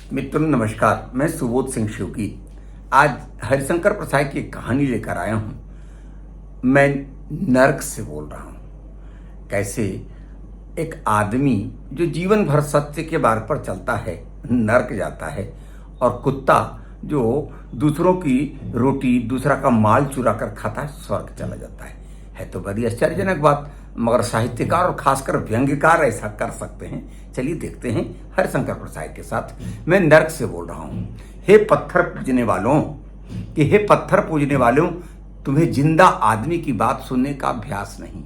मित्रों नमस्कार, मैं सुबोध सिंह शिवकी आज हरिशंकर प्रसाद की एक कहानी लेकर आया हूँ। मैं नर्क से बोल रहा हूँ। कैसे एक आदमी जो जीवन भर सत्य के मार्ग पर चलता है नर्क जाता है, और कुत्ता जो दूसरों की रोटी दूसरा का माल चुरा कर खाता है स्वर्ग चला जाता है तो बड़ी आश्चर्यजनक बात। मगर साहित्यकार और खासकर व्यंग्यकार ऐसा कर सकते हैं। चलिए देखते हैं हरिशंकर प्रसाद के साथ। मैं नर्क से बोल रहा हूँ। हे पत्थर पूजने वालों, कि हे पत्थर पूजने वालों, तुम्हें जिंदा आदमी की बात सुनने का अभ्यास नहीं।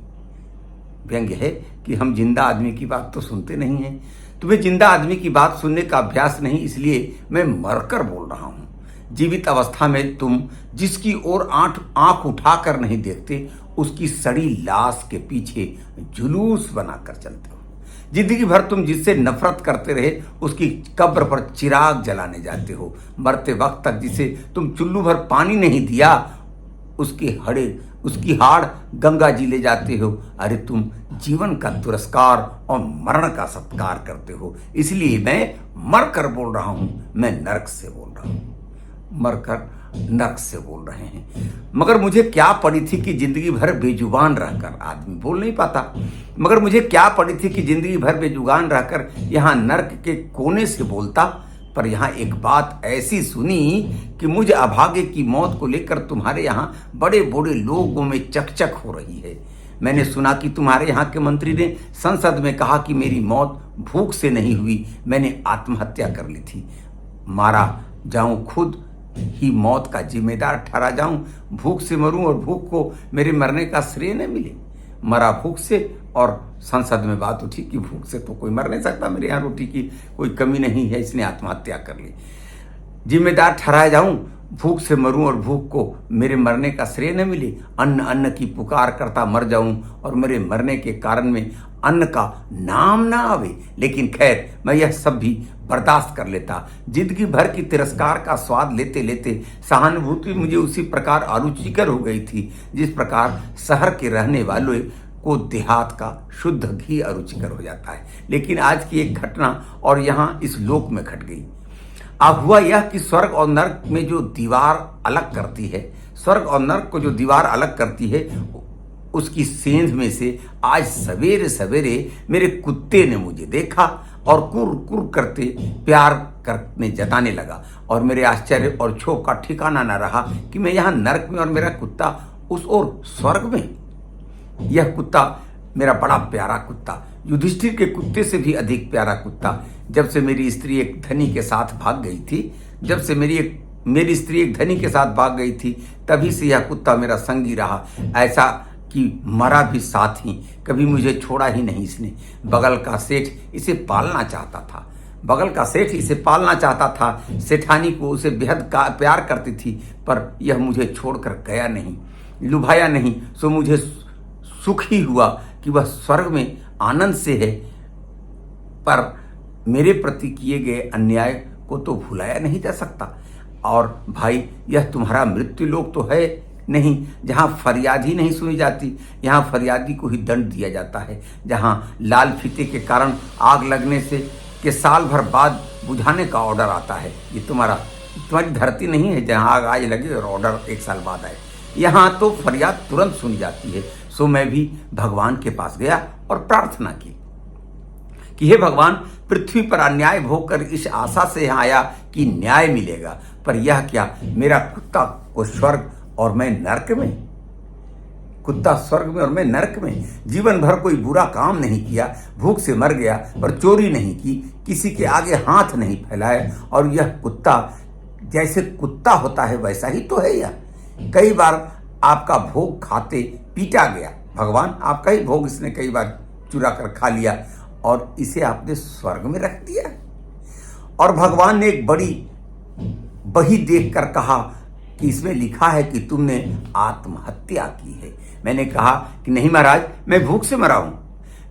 व्यंग्य है कि हम जिंदा आदमी की बात तो सुनते नहीं हैं। तुम्हें जिंदा आदमी की बात सुनने का अभ्यास नहीं, इसलिए मैं मरकर बोल रहा हूँ। जीवित अवस्था में तुम जिसकी ओर आंख उठाकर नहीं देखते, उसकी सड़ी लाश के पीछे जुलूस बनाकर चलते हो। जिंदगी भर तुम जिससे नफरत करते रहे, उसकी कब्र पर चिराग जलाने जाते हो। मरते वक्त तक जिसे तुम चुल्लू भर पानी नहीं दिया, उसकी हाड़ गंगा जी ले जाते हो। अरे तुम जीवन का तिरस्कार और मरण का सत्कार करते हो। इसलिए मैं मरकर बोल रहा हूं। मैं नर्क से बोल रहा हूं। मरकर नर्क से बोल रहे हैं। मगर मुझे क्या पड़ी थी कि जिंदगी भर बेजुबान रहकर, आदमी बोल नहीं पाता, मगर मुझे क्या पड़ी थी कि जिंदगी भर बेजुबान रहकर यहाँ नर्क के कोने से बोलता। पर यहाँ एक बात ऐसी सुनी कि मुझे अभागे की मौत को लेकर तुम्हारे यहाँ बड़े बड़े लोगों में चकचक हो रही है। मैंने सुना कि तुम्हारे यहाँ के मंत्री ने संसद में कहा कि मेरी मौत भूख से नहीं हुई, मैंने आत्महत्या कर ली थी। मारा जाऊं खुद ही मौत का जिम्मेदार ठहरा जाऊं, भूख से मरूं और भूख को मेरे मरने का श्रेय न मिले। मरा भूख से, और संसद में बात उठी कि भूख से तो कोई मर नहीं सकता, मेरे यहाँ रोटी की कोई कमी नहीं है, इसने आत्महत्या कर ली। जिम्मेदार ठहराया जाऊं, भूख से मरूं और भूख को मेरे मरने का श्रेय न मिले। अन्न अन्न की पुकार करता मर जाऊं और मेरे मरने के कारण में अन्न का नाम ना आवे। लेकिन खैर, मैं यह सब भी बर्दाश्त कर लेता। जिंदगी भर की तिरस्कार का स्वाद लेते लेते सहानुभूति मुझे उसी प्रकार अरुचिकर हो गई थी, जिस प्रकार शहर के रहने वालों को देहात का शुद्ध घी अरुचिकर हो जाता है। लेकिन आज की एक घटना और यहाँ इस लोक में घट गई। अब हुआ यह कि स्वर्ग और नर्क में जो दीवार अलग करती है, स्वर्ग और नर्क को जो दीवार अलग करती है, उसकी सेंध में से आज सवेरे सवेरे मेरे कुत्ते ने मुझे देखा और कुर कुर करते प्यार करने जताने लगा। और मेरे आश्चर्य और क्षोभ का ठिकाना न रहा कि मैं यहाँ नर्क में और मेरा कुत्ता उस ओर स्वर्ग में। यह कुत्ता मेरा बड़ा प्यारा कुत्ता, युधिष्ठिर के कुत्ते से भी अधिक प्यारा कुत्ता। जब से मेरी स्त्री एक धनी के साथ भाग गई थी, तभी से यह कुत्ता मेरा संगी रहा। ऐसा कि मरा भी साथ ही, कभी मुझे छोड़ा ही नहीं इसने। बगल का सेठ इसे पालना चाहता था। सेठानी को उसे बेहद प्यार करती थी, पर यह मुझे छोड़कर गया नहीं, लुभाया नहीं। सो मुझे सुख ही हुआ कि वह स्वर्ग में आनंद से है, पर मेरे प्रति किए गए अन्याय को तो भुलाया नहीं जा सकता। और भाई, यह तुम्हारा मृत्यु लोक तो है नहीं, जहाँ फरियाद ही नहीं सुनी जाती। यहाँ फरियादी को ही दंड दिया जाता है। जहाँ लाल फीते के कारण आग लगने के साल भर बाद बुझाने का ऑर्डर आता है। ये तुम्हारी धरती नहीं है जहाँ आग आज लगे और ऑर्डर एक साल बाद आए। यहाँ तो फरियाद तुरंत सुनी जाती है। सो मैं भी भगवान के पास गया और प्रार्थना की कि हे भगवान, पृथ्वी पर अन्याय भोग कर इस आशा से यहाँ आया कि न्याय मिलेगा, पर यह क्या, मेरा कुत्ता को स्वर्ग और मैं नर्क में। कुत्ता स्वर्ग में और मैं नर्क में। जीवन भर कोई बुरा काम नहीं किया, भूख से मर गया, पर चोरी नहीं की, किसी के आगे हाथ नहीं फैलाए। और यह कुत्ता जैसे कुत्ता होता है वैसा ही तो है यह। कई बार आपका भोग खाते पीटा गया। भगवान, आपका ही भोग इसने कई बार चुरा कर खा लिया और इसे आपने स्वर्ग में रख दिया। और भगवान ने एक बड़ी बही देख कर कहा कि इसमें लिखा है कि तुमने आत्महत्या की है। मैंने कहा कि नहीं महाराज, मैं भूख से मरा हूं,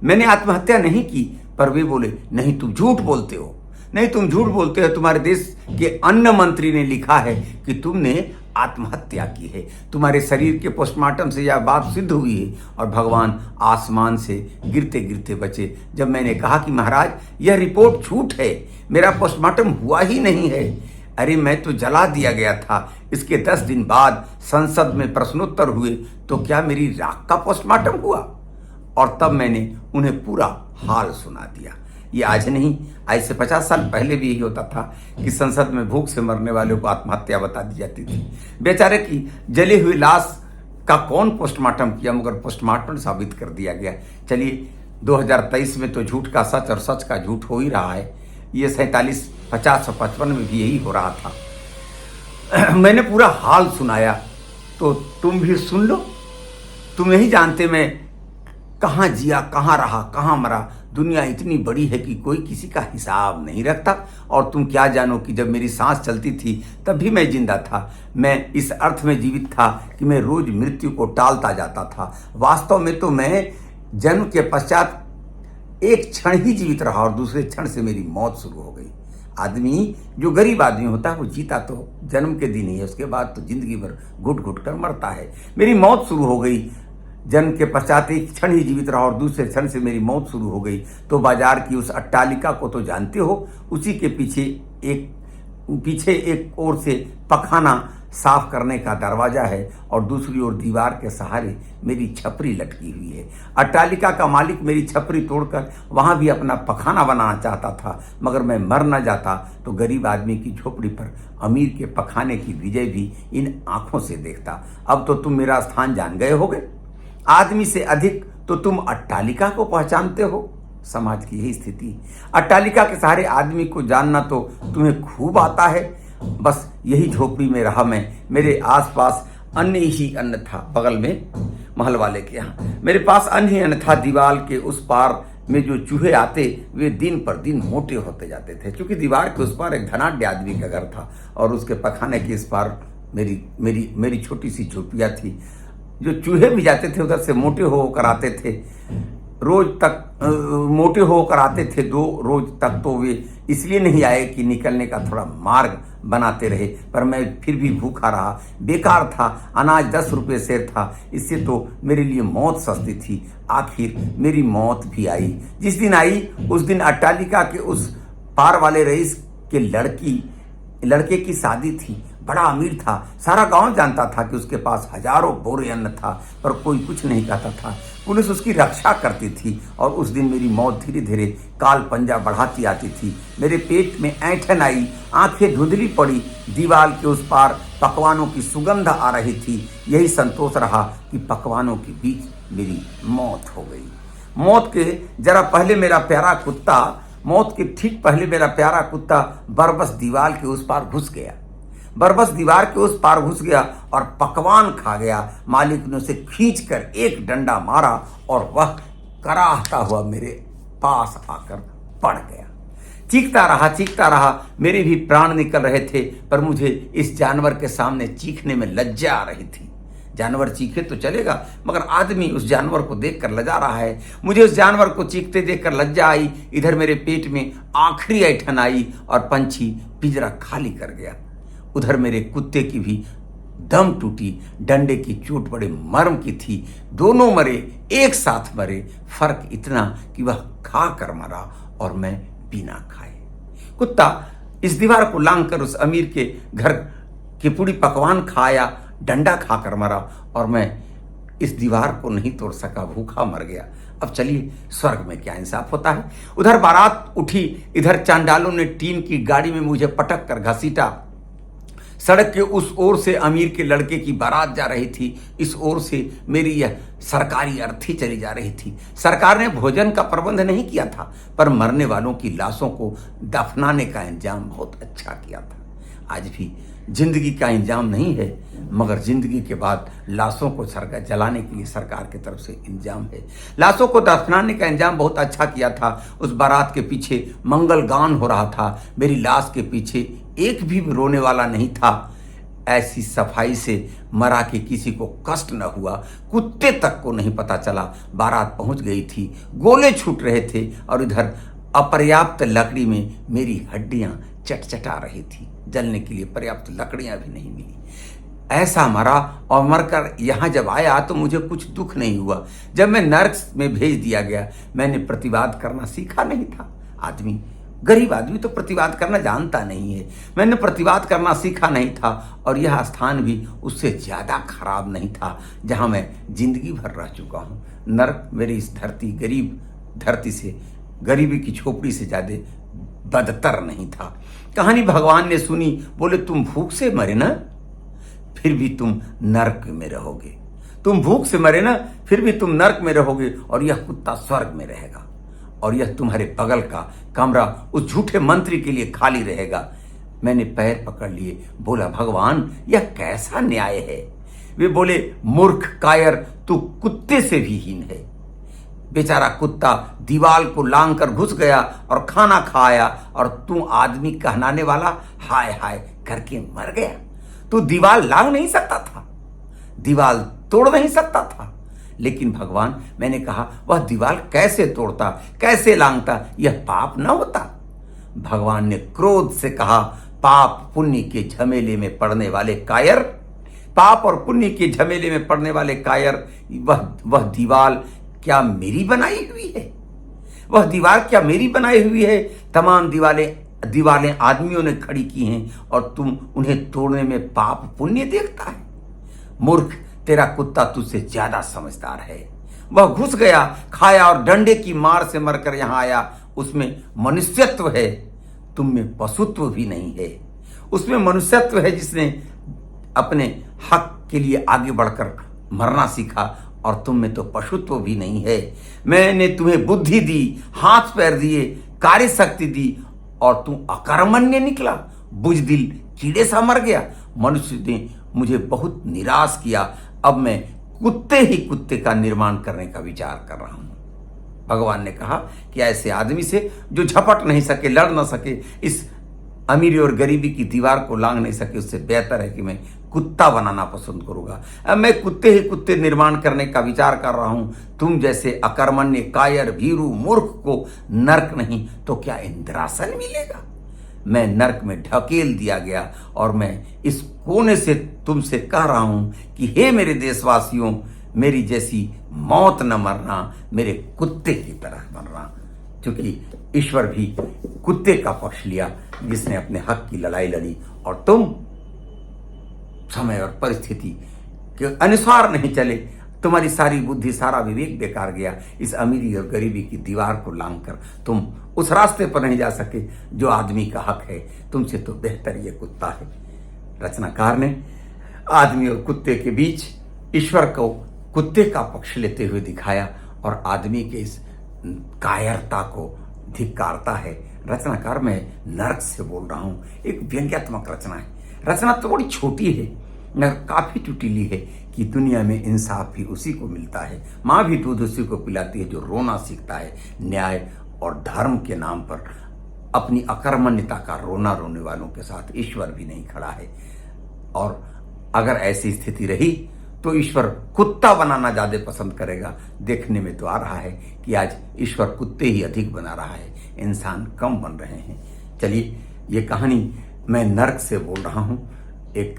मैंने आत्महत्या नहीं की। पर वे बोले, नहीं, तुम झूठ बोलते हो, नहीं, तुम झूठ बोलते हो। तुम्हारे देश के अन्न मंत्री ने लिखा है कि तुमने आत्महत्या की है। तुम्हारे शरीर के पोस्टमार्टम से यह बात सिद्ध हुई है और भगवान आसमान से गिरते गिरते बचे। जब मैंने कहा कि महाराज यह रिपोर्ट झूठ है, मेरा पोस्टमार्टम हुआ ही नहीं है, अरे मैं तो जला दिया गया था। इसके 10 दिन बाद संसद में प्रश्नोत्तर हुए तो क्या मेरी राख का पोस्टमार्टम हुआ? और तब मैंने उन्हें पूरा हाल सुना दिया। ये आज नहीं, आज से 50 साल पहले भी यही होता था कि संसद में भूख से मरने वालों को आत्महत्या बता दी जाती थी। बेचारे की जली हुई लाश का कौन पोस्टमार्टम किया, मगर पोस्टमार्टम साबित कर दिया गया। चलिए 2023 में तो झूठ का सच और सच का झूठ हो ही रहा है। ये 47, 50 और 55 में भी यही हो रहा था। मैंने पूरा हाल सुनाया तो तुम भी सुन लो। तुम नहीं जानते मैं कहाँ जिया, कहाँ रहा, कहाँ मरा। दुनिया इतनी बड़ी है कि कोई किसी का हिसाब नहीं रखता। और तुम क्या जानो कि जब मेरी सांस चलती थी तब भी मैं जिंदा था। मैं इस अर्थ में जीवित था कि मैं रोज मृत्यु को टालता जाता था। वास्तव में तो मैं जन्म के पश्चात एक क्षण ही जीवित रहा और दूसरे क्षण से मेरी मौत शुरू हो गई। आदमी जो गरीब आदमी होता है वो जीता तो जन्म के दिन ही है, उसके बाद तो जिंदगी भर घुट घुट कर मरता है। मेरी मौत शुरू हो गई। जन्म के पश्चात एक क्षण ही जीवित रहा और दूसरे क्षण से मेरी मौत शुरू हो गई। तो बाजार की उस अट्टालिका को तो जानते हो, उसी के पीछे एक ओर से पखाना साफ करने का दरवाजा है और दूसरी ओर दीवार के सहारे मेरी छपरी लटकी हुई है। अट्टालिका का मालिक मेरी छपरी तोड़कर वहां भी अपना पखाना बनाना चाहता था, मगर मैं मर न जाता तो गरीब आदमी की झोपड़ी पर अमीर के पखाने की विजय भी इन आंखों से देखता। अब तो तुम मेरा स्थान जान गए होगे। आदमी से अधिक तो तुम अट्टालिका को पहचानते हो। समाज की यही स्थिति। अट्टालिका के सहारे आदमी को जानना तो तुम्हें खूब आता है। बस यही झोपड़ी में रहा मैं। मेरे आसपास अन्न ही अन्न था। बगल में महल वाले के यहाँ मेरे पास अन्न ही अन्न था। दीवार के उस पार में जो चूहे आते वे दिन पर दिन मोटे होते जाते थे, क्योंकि दीवार के उस पार एक धनाढ्य आदमी का घर था और उसके पखाने के इस पार मेरी छोटी सी झोपड़ियाँ थी। जो चूहे भी जाते थे उधर से मोटे होकर आते थे। रोज तक मोटे होकर आते थे। 2 रोज तक तो वे इसलिए नहीं आए कि निकलने का थोड़ा मार्ग बनाते रहे, पर मैं फिर भी भूखा रहा। बेकार था। अनाज 10 रुपये सेर था, इससे तो मेरे लिए मौत सस्ती थी। आखिर मेरी मौत भी आई। जिस दिन आई उस दिन अट्टालिका के उस पार वाले रईस के लड़के की शादी थी। बड़ा अमीर था। सारा गांव जानता था कि उसके पास हजारों बोरे अन्न था, पर कोई कुछ नहीं कहता था। पुलिस उसकी रक्षा करती थी और उस दिन मेरी मौत धीरे धीरे काल पंजा बढ़ाती आती थी। मेरे पेट में ऐंठन आई, आंखें धुंधली पड़ी। दीवार के उस पार पकवानों की सुगंध आ रही थी। यही संतोष रहा कि पकवानों के बीच मेरी मौत हो गई। मौत के ठीक पहले मेरा प्यारा कुत्ता बरबस दीवार के उस पार घुस गया। और पकवान खा गया। मालिक ने उसे खींचकर एक डंडा मारा और वह कराहता हुआ मेरे पास आकर पड़ गया। चीखता रहा। मेरे भी प्राण निकल रहे थे, पर मुझे इस जानवर के सामने चीखने में लज्जा आ रही थी। जानवर चीखे तो चलेगा, मगर आदमी उस जानवर को देखकर लजा रहा है। मुझे उस जानवर को चीखते देखकर लज्जा आई। इधर मेरे पेट में आखिरी ऐंठन आई और पंछी पिंजरा खाली कर गया। उधर मेरे कुत्ते की भी दम टूटी। डंडे की चोट बड़े मर्म की थी। दोनों मरे, एक साथ मरे। फर्क इतना कि वह खा कर मरा और मैं बिना खाए। कुत्ता इस दीवार को लांघकर उस अमीर के घर की पूरी पकवान खाया, डंडा खाकर मरा और मैं इस दीवार को नहीं तोड़ सका, भूखा मर गया। अब चलिए स्वर्ग में क्या इंसाफ होता है। उधर बारात उठी, इधर चांडालों ने टीन की गाड़ी में मुझे पटक कर घसीटा। सड़क के उस ओर से अमीर के लड़के की बारात जा रही थी, इस ओर से मेरी यह सरकारी अर्थी चली जा रही थी। सरकार ने भोजन का प्रबंध नहीं किया था, पर मरने वालों की लाशों को दफनाने का इंतजाम बहुत अच्छा किया था। आज भी जिंदगी का इंतजाम नहीं है, मगर जिंदगी के बाद लाशों को जलाने के लिए सरकार की तरफ से इंतजाम है। लाशों को दफनाने का इंतजाम बहुत अच्छा किया था। उस बारात के पीछे मंगल गान हो रहा था। मेरी लाश के पीछे एक भी रोने वाला नहीं था। ऐसी सफाई से मरा कि किसी को कष्ट न हुआ। कुत्ते तक को नहीं पता चला। बारात पहुंच गई थी, गोले छूट रहे थे और इधर अपर्याप्त लकड़ी में मेरी हड्डियां चटचटा रही थी, जलने के लिए पर्याप्त लकड़ियां भी नहीं मिली। ऐसा मरा और मरकर यहाँ जब आया तो मुझे कुछ दुख नहीं हुआ। जब मैं नर्क में भेज दिया गया, मैंने प्रतिवाद करना सीखा नहीं था। आदमी, गरीब आदमी तो प्रतिवाद करना जानता नहीं है। मैंने प्रतिवाद करना सीखा नहीं था और यह स्थान भी उससे ज़्यादा खराब नहीं था जहाँ मैं जिंदगी भर रह चुका हूँ। नर्क मेरी इस धरती, गरीब धरती से, गरीबी की झोपड़ी से ज़्यादा बदतर नहीं था। कहानी भगवान ने सुनी, बोले तुम भूख से मरे ना, फिर भी तुम नर्क में रहोगे। तुम भूख से मरे ना, फिर भी तुम नर्क में रहोगे और यह कुत्ता स्वर्ग में रहेगा और यह तुम्हारे बगल का कमरा उस झूठे मंत्री के लिए खाली रहेगा। मैंने पैर पकड़ लिए, बोला भगवान यह कैसा न्याय है। वे बोले मूर्ख कायर, तू कुत्ते से भी हीन है। बेचारा कुत्ता दीवाल को लांग कर घुस गया और खाना खाया और तू आदमी कहलाने वाला हाय हाय करके मर गया। तू दीवाल लांग नहीं सकता था, दीवाल तोड़ नहीं सकता था। लेकिन भगवान, मैंने कहा वह दीवाल कैसे तोड़ता, कैसे लांगता, यह पाप न होता। भगवान ने क्रोध से कहा, पाप पुण्य के झमेले में पड़ने वाले कायर, पाप और पुण्य के झमेले में पड़ने वाले कायर, वह दीवाल क्या मेरी बनाई हुई है? वह दीवार क्या मेरी बनाई हुई है? तमाम दीवारें आदमियों ने खड़ी की हैं और तुम उन्हें तोड़ने में पाप पुण्य देखता है। मूर्ख, तेरा कुत्ता तुझसे ज्यादा समझदार है। वह घुस गया, खाया और डंडे की मार से मरकर यहां आया। उसमें मनुष्यत्व है, तुम में पशुत्व भी नहीं है। उसमें मनुष्यत्व है जिसने अपने हक के लिए आगे बढ़कर मरना सीखा और तुम में तो पशुत्व भी नहीं है। मैंने तुम्हें बुद्धि दी, हाथ पैर दिए, कार्य शक्ति दी और तुम अकर्मण्य निकला, बुजदिल कीड़े सा मर गया। मनुष्य ने मुझे बहुत निराश किया। अब मैं कुत्ते ही कुत्ते का निर्माण करने का विचार कर रहा हूं। भगवान ने कहा कि ऐसे आदमी से जो झपट नहीं सके, लड़ ना सके, इस अमीरी और गरीबी की दीवार को लांग नहीं सके, उससे बेहतर है कि मैं कुत्ता बनाना पसंद करूंगा। अब मैं कुत्ते ही कुत्ते निर्माण करने का विचार कर रहा हूं। तुम जैसे अकर्मण्य, कायर, भीरू, मूर्ख को नर्क नहीं तो क्या इंद्रासन मिलेगा? मैं नर्क में ढकेल दिया गया और मैं इस कोने से तुमसे कह रहा हूं कि हे मेरे देशवासियों, मेरी जैसी मौत न मरना, मेरे कुत्ते की तरह मरना। क्योंकि ईश्वर भी कुत्ते का पक्ष लिया जिसने अपने हक की लड़ाई लड़ी और तुम समय और परिस्थिति के अनुसार नहीं चले। तुम्हारी सारी बुद्धि, सारा विवेक बेकार गया। इस अमीरी और गरीबी की दीवार को लांघकर तुम उस रास्ते पर नहीं जा सके जो आदमी का हक है। तुमसे तो बेहतर ये कुत्ता है। रचनाकार ने आदमी और कुत्ते के बीच ईश्वर को कुत्ते का पक्ष लेते हुए दिखाया और आदमी के इस कायरता को धिक्कारता है। रचनाकार, मैं नर्क से बोल रहा हूं। एक व्यंग्यात्मक रचना है। रचना तो बड़ी छोटी है मगर काफी टुटीली है कि दुनिया में इंसाफ भी उसी को मिलता है। माँ भी दूध उसी को पिलाती है जो रोना सीखता है। न्याय और धर्म के नाम पर अपनी अकर्मण्यता का रोना रोने वालों के साथ ईश्वर भी नहीं खड़ा है। और अगर ऐसी स्थिति रही तो ईश्वर कुत्ता बनाना ज्यादा पसंद करेगा। देखने में तो आ रहा है कि आज ईश्वर कुत्ते ही अधिक बना रहा है, इंसान कम बन रहे हैं। चलिए, ये कहानी मैं नर्क से बोल रहा हूं एक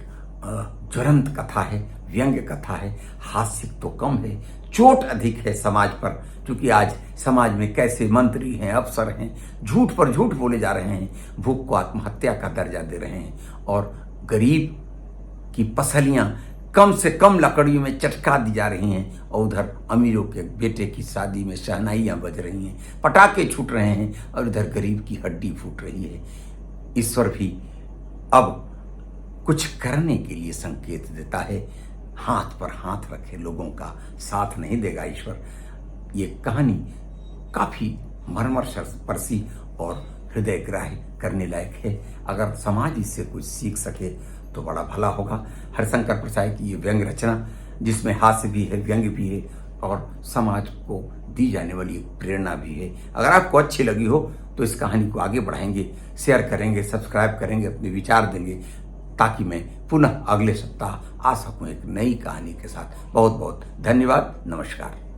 ज्वलंत कथा है, व्यंग्य कथा है। हास्य तो कम है, चोट अधिक है समाज पर, क्योंकि आज समाज में कैसे मंत्री हैं, अफसर हैं, झूठ पर झूठ बोले जा रहे हैं, भूख को आत्महत्या का दर्जा दे रहे हैं और गरीब की पसलियां कम से कम लकड़ियों में चटका दी जा रही हैं और उधर अमीरों के बेटे की शादी में शहनाइयां बज रही हैं, पटाखे छूट रहे हैं और इधर गरीब की हड्डी फूट रही है। ईश्वर भी अब कुछ करने के लिए संकेत देता है। हाथ पर हाथ रखे लोगों का साथ नहीं देगा ईश्वर। ये कहानी काफी मर्मस्पर्शी और हृदयग्राही करने लायक है। अगर समाज इससे कुछ सीख सके तो बड़ा भला होगा। हरिशंकर प्रसाद की ये व्यंग्य रचना, जिसमें हास्य भी है, व्यंग्य भी है और समाज को दी जाने वाली एक प्रेरणा भी है। अगर आपको अच्छी लगी हो तो इस कहानी को आगे बढ़ाएंगे, शेयर करेंगे, सब्सक्राइब करेंगे, अपने विचार देंगे, ताकि मैं पुनः अगले सप्ताह आ सकूं एक नई कहानी के साथ। बहुत बहुत धन्यवाद। नमस्कार।